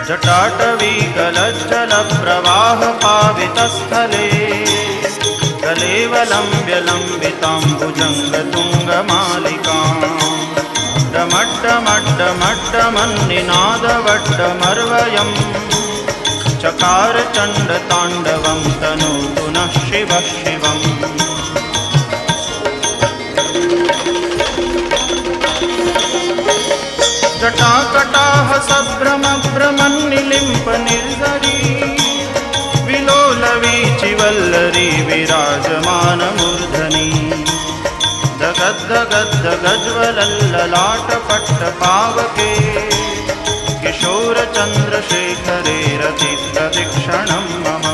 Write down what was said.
जटाटवीकलज्जलप्रवाहपावितस्थले कलेवलम्ब्यलम्बिताम्बुजङ्गतुङ्गमालिकाम् डमड्डमड्डमड्डमन्निनादवड्डमर्वयम् चकार चण्डताण्डवं तनोतु नः शिवः शिवम्। जटाकटाह सभ्रमभ्रमन्निलिम्प निर्झरी विलोलवीचिवल्लरी विराजमानमूर्धनि दगद्दगद्दगज्वलल्ललाटपट्टपावके किशोरचन्द्रशेखरे रतिप्रदीक्षणं मम।